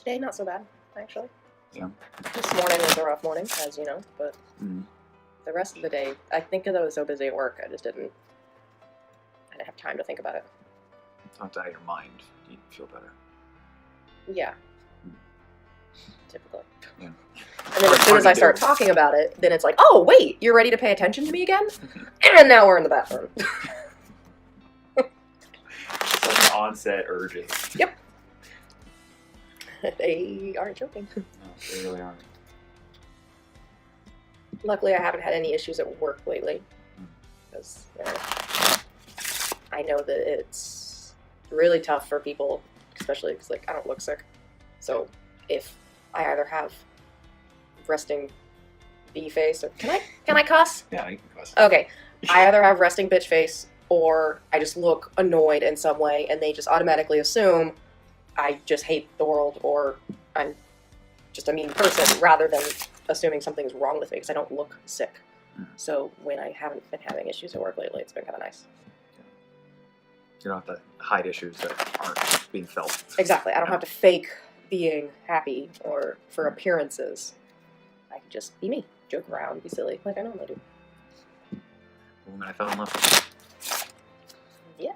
Today, not so bad, actually. Yeah. This morning was a rough morning, as you know, but the rest of the day, I think because I was so busy at work, I didn't have time to think about it. Not to out of your mind, you feel better. Yeah. Typically. Yeah. And then as soon as I start talking about it, then it's like, oh, wait, you're ready to pay attention to me again? And now we're in the bathroom. It's like onset urges. Yep. They aren't joking. No, they really aren't. Luckily, I haven't had any issues at work lately. Because I know that it's really tough for people, especially because I don't look sick. So if I either have resting bee face, or can I cuss? Yeah, you can cuss. Okay, I either have resting bitch face, or I just look annoyed in some way, and they just automatically assume I just hate the world, or I'm just a mean person, rather than assuming something's wrong with me because I don't look sick. So when I haven't been having issues at work lately, it's been kind of nice. You don't have to hide issues that aren't being felt. Exactly. I don't have to fake being happy or for appearances. I can just be me, joke around, be silly, like I normally do. The woman I fell in love with. Yeah.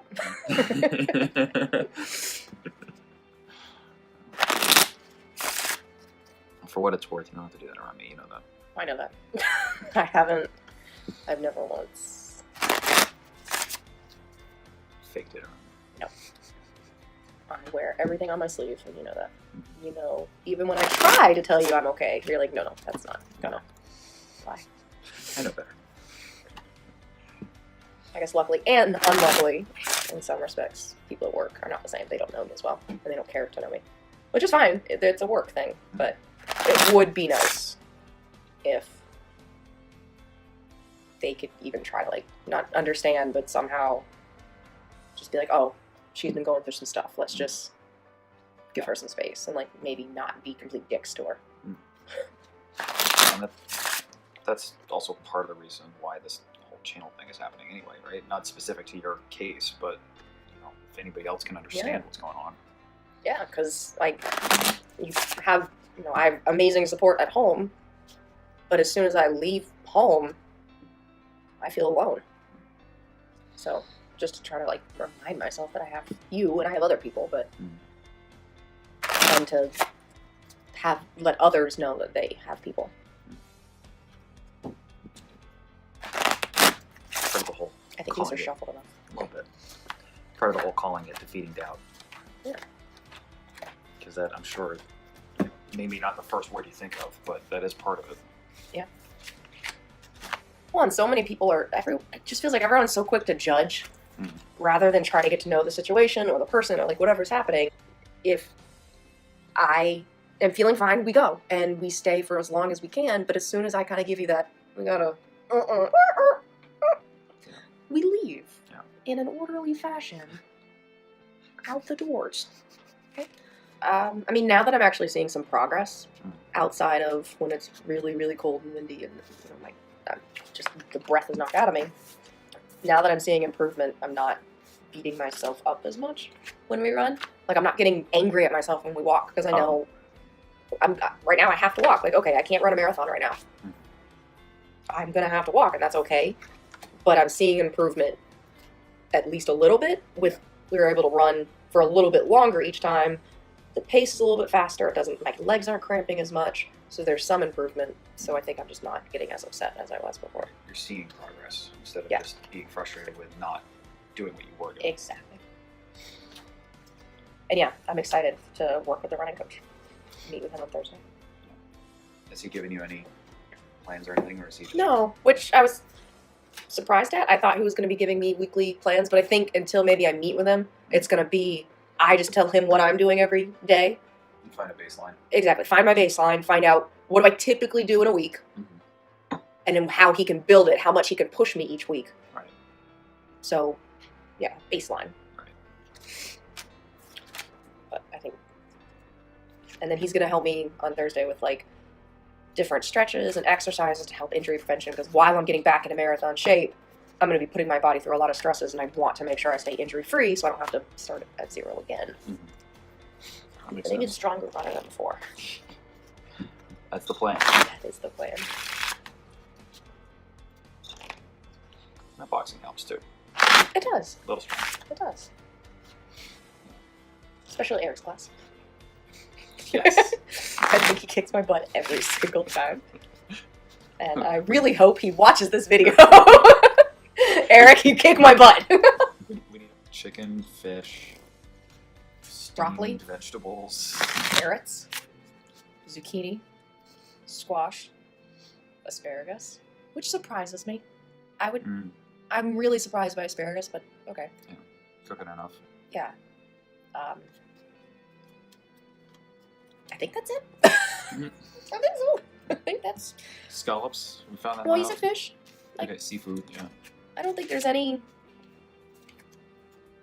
For what it's worth, you don't have to do that around me, you know that. I know that. I've never once faked it around me. No. I wear everything on my sleeve, and you know that. You know, even when I try to tell you I'm okay, you're like, no, that's not. No. Why? I know better. I guess luckily and unluckily, in some respects, people at work are not the same. They don't know me as well, and they don't care to know me. Which is fine. It's a work thing, but it would be nice if they could even try to, not understand, but somehow just be like, oh, she's been going through some stuff. Let's just give her some space and, maybe not be complete dicks to her. And that's also part of the reason why this whole channel thing is happening anyway, right? Not specific to your case, but, if anybody else can understand what's going on. Yeah, because, you have, I have amazing support at home, but as soon as I leave home, I feel alone. So, just to try to, remind myself that I have you and I have other people, but and to let others know that they have people. Part of the whole I think these are shuffled enough. A little bit. Part of the whole calling it defeating doubt. Yeah. Because that, I'm sure, maybe not the first word you think of, but that is part of it. Yeah. Well, and so many people it just feels like everyone's so quick to judge rather than try to get to know the situation or the person or whatever's happening. If I am feeling fine, we go and we stay for as long as we can. But as soon as I kind of give you that, we gotta, we leave in an orderly fashion out the doors. Okay. Now that I'm actually seeing some progress outside of when it's really, really cold and windy and just the breath is knocked out of me. Now that I'm seeing improvement, I'm not beating myself up as much when we run. I'm not getting angry at myself when we walk because I know right now I have to walk. Okay, I can't run a marathon right now. I'm gonna have to walk, and that's okay. But I'm seeing improvement at least a little bit. We were able to run for a little bit longer each time. The pace is a little bit faster. My legs aren't cramping as much. So there's some improvement. So I think I'm just not getting as upset as I was before. You're seeing progress instead of just being frustrated with not doing what you were doing. Exactly. And yeah, I'm excited to work with the running coach. Meet with him on Thursday. Has he given you any plans or anything, or is he just... No, which I was surprised at. I thought he was going to be giving me weekly plans, but I think until maybe I meet with him, it's going to be, I just tell him what I'm doing every day. You find a baseline. Exactly. Find my baseline, find out what do I typically do in a week, and then how he can build it, how much he can push me each week. Right. So, yeah, baseline. Right. But I think, and then he's going to help me on Thursday with different stretches and exercises to help injury prevention, because while I'm getting back into marathon shape, I'm going to be putting my body through a lot of stresses, and I want to make sure I stay injury free so I don't have to start at zero again. I Makes think sense. it's stronger runner than before. That's the plan. That is the plan. That boxing helps too. It does. A little strong. It does. Especially Eric's class. Yes. I think he kicks my butt every single time. And I really hope he watches this video. Eric, you kick my butt. We need chicken, fish, Broccoli. steamed vegetables. Carrots. Zucchini. Squash. Asparagus. Which surprises me. I'm really surprised by asparagus, but okay. Yeah. Cooking enough. Yeah. I think that's it. Mhm. I think so. I think that's... Scallops. We found that Well, one you out. said fish. Okay, seafood. Yeah. I don't think there's any...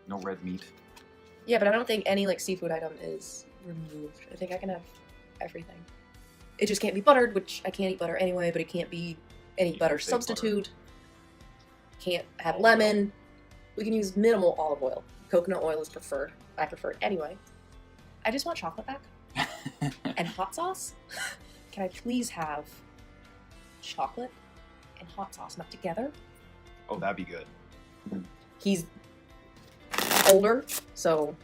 No red meat. Yeah, but I don't think any, like, seafood item is removed. I think I can have everything. It just can't be buttered, which I can't eat butter anyway, but it can't be any You butter can say substitute. Can't have lemon. We can use minimal olive oil. Coconut oil is preferred. I prefer it anyway. I just want chocolate back. And hot sauce? Can I please have chocolate and hot sauce not together? Oh, that'd be good. He's older, so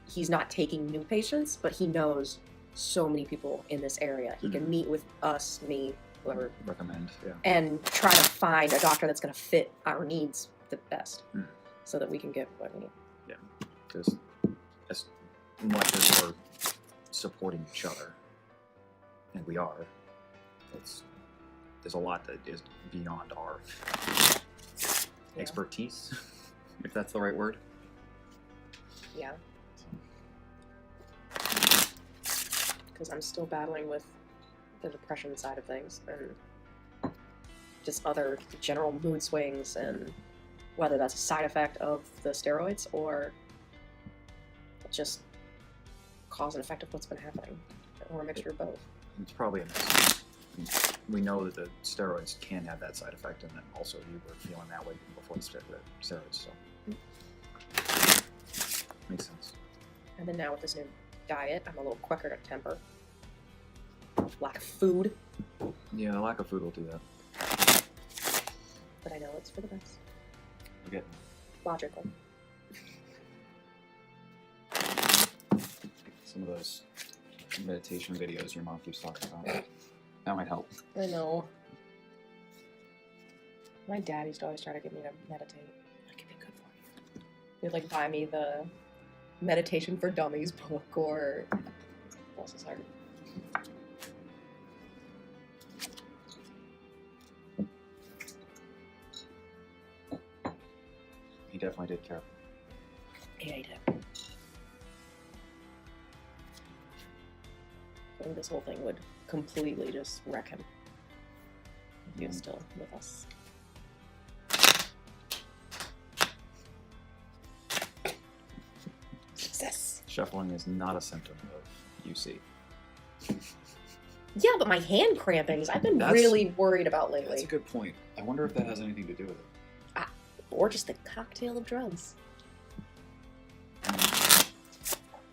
he's not taking new patients, but he knows so many people in this area. He can meet with us, me, whoever, Recommend. Yeah. and try to find a doctor that's going to fit our needs the best so that we can get what we need. Yeah. Because as much as we're supporting each other, and we are, there's a lot that is beyond our expertise, if that's the right word. Yeah. Because I'm still battling with the depression side of things and just other general mood swings, and whether that's a side effect of the steroids or just cause and effect of what's been happening, or a mixture of both. It's probably a mix. We know that the steroids can have that side effect, and then also you were feeling that way before the steroids, so makes sense. And then now with this new diet, I'm a little quicker to temper. Lack of food, Yeah, the lack of food will do that. but I know it's for the best. We're getting Logical. some of those meditation videos your mom keeps talking about. That might help. I know. My dad used to always try to get me to meditate. Like, it'd be good for you. He'd like buy me the Meditation for Dummies book, or what else is hard? He definitely did care. Yeah, he did. I think this whole thing would completely just wreck him. If he was still with us. Success. Shuffling is not a symptom of UC. Yeah, but my hand crampings, I've been That's- really worried about That's a lately. good point. I wonder if that has anything to do with it. Or just the cocktail of drugs.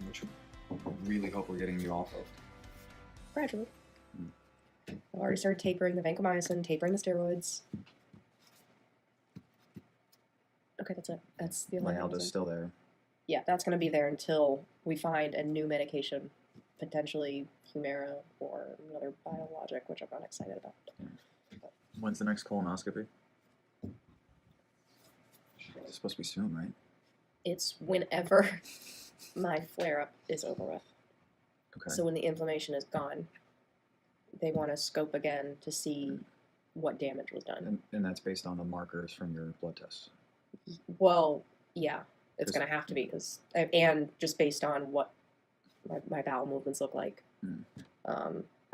Which I really hope we're getting you off of. Gradually. I've already started tapering the vancomycin, tapering the steroids. Okay, that's it. That's the only Lyalda's medicine. still there. Yeah, that's going to be there until we find a new medication, potentially Humira or another biologic, which I'm not excited about. When's the next colonoscopy? It's supposed to be soon, right? It's whenever my flare-up is over with. Okay. So when the inflammation is gone, they want to scope again to see what damage was done. And that's based on the markers from your blood tests. Well, yeah, it's going to have to be, and just based on what my bowel movements look like. And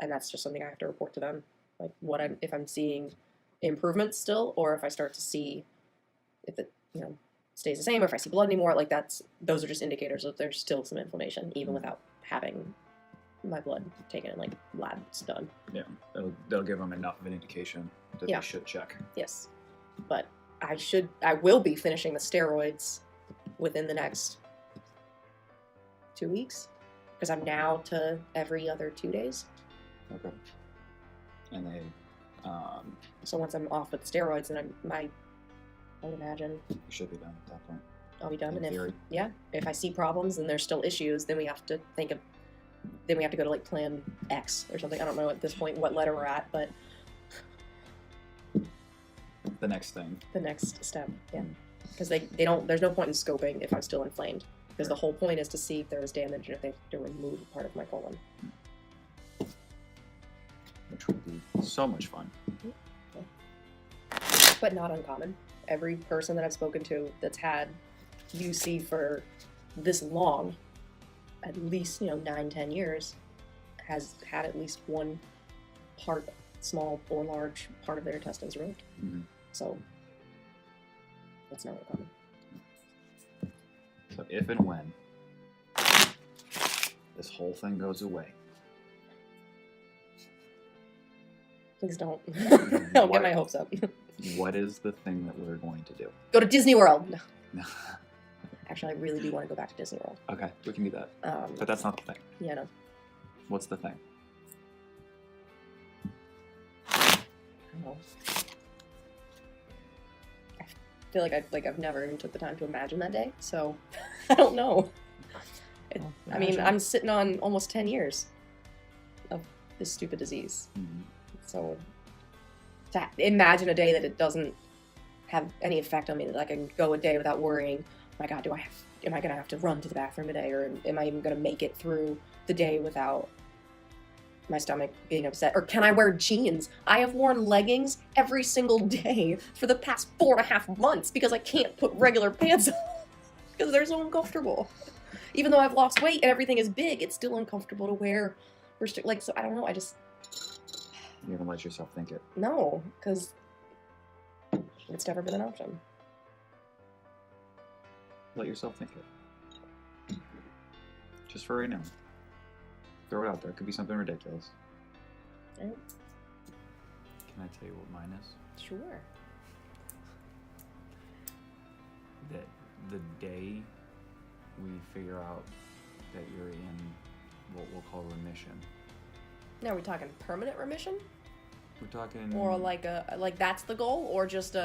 that's just something I have to report to them, like if I'm seeing improvements still, or if I start to see if it stays the same, or if I see blood anymore. Like those are just indicators that there's still some inflammation, even without having my blood taken and like labs done. Yeah, that'll give them enough of an indication that Yeah. they should check. Yes, but I will be finishing the steroids within the next 2 weeks, because I'm now to every other 2 days. Okay. And they, So once I'm off with steroids, then I would imagine you should be done at that point. I'll be done. In And theory. if I see problems and there's still issues, then we have to go to like plan X or something. I don't know at this point what letter we're at, but The next thing. the next step, yeah. Because they don't, there's no point in scoping if I'm still inflamed. Because the whole point is to see if there was damage and if they have to remove a part of my colon. Which would be so much fun. But not uncommon. Every person that I've spoken to that's had UC for this long, at least 9-10 years, has had at least one part, small or large, part of their intestines removed. Mm-hmm. So that's not uncommon. So if and when this whole thing goes away, Please don't. Don't get my hopes up. what is the thing that we're going to do? Go to Disney World. No. No. Actually, I really do want to go back to Disney World. Okay, we can do that. But that's not the thing. Yeah, no. What's the thing? I don't know. I feel like I've never even took the time to imagine that day, so I don't know. I mean, I'm sitting on almost 10 years of this stupid disease. Mm-hmm. So to imagine a day that it doesn't have any effect on me, that I can go a day without worrying, my God, am I going to have to run to the bathroom today, or am I even going to make it through the day without my stomach being upset? Or can I wear jeans? I have worn leggings every single day for the past 4.5 months because I can't put regular pants on because they're so uncomfortable. Even though I've lost weight and everything is big, it's still uncomfortable to wear. So I don't know, You haven't let yourself think it. No, because it's never been an option. Let yourself think it. Just for right now. Throw it out there. It could be something ridiculous. Right. Can I tell you what mine is? Sure. That the day we figure out that you're in what we'll call remission. Now, are we talking permanent remission? We're talking... Or like that's the goal? Or just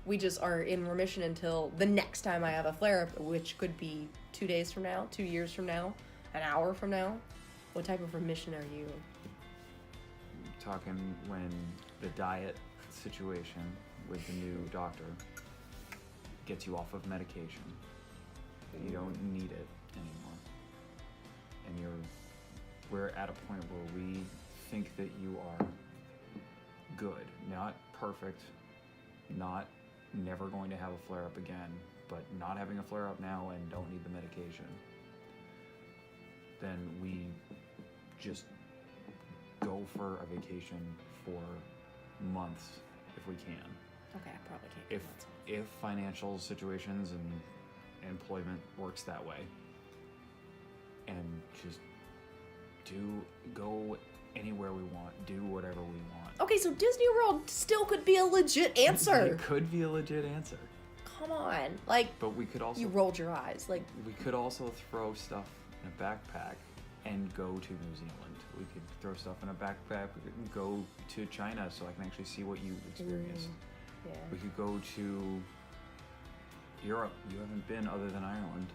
we just are in remission until the next time I have a flare-up, which could be 2 days from now, 2 years from now, an hour from now? What type of remission are you? Talking when the diet situation with the new doctor gets you off of medication. You don't need it anymore. And we're at a point where we think that you are good, not perfect, not never going to have a flare-up again, but not having a flare-up now and don't need the medication. Then we just go for a vacation for months if we can. Okay, I probably can't. If financial situations and employment works that way, and just go anywhere we want, do whatever we want. Okay, so Disney World still could be a legit answer. It could be a legit answer. Come on, But we could also... You rolled your eyes, We could also throw stuff in a backpack and go to New Zealand. We could throw stuff in a backpack and go to China so I can actually see what you experienced. Yeah. We could go to Europe. You haven't been other than Ireland.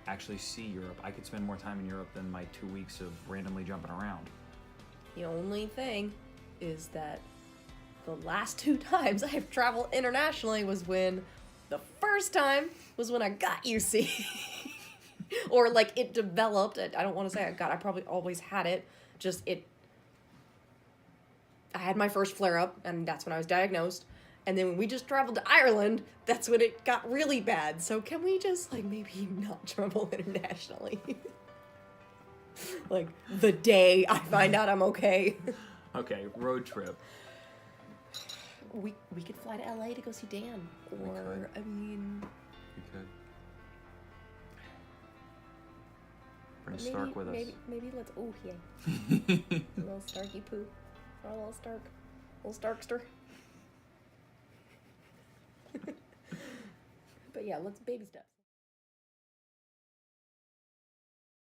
Actually see Europe. I could spend more time in Europe than my 2 weeks of randomly jumping around. The only thing is that the last 2 times I've traveled internationally was when the first time was when I got UC. Or it developed. I don't want to say I probably always had it. I had my first flare up, and that's when I was diagnosed. And then when we just traveled to Ireland, that's when it got really bad. So can we just maybe not travel internationally? The day I find out I'm okay. Okay, road trip. We could fly to LA to go see Dan. Or, We could. Bring Stark with us. Maybe let's... Oh, yeah. A little Starky poo. Or a little Stark. A little Starkster. But yeah, let's baby steps.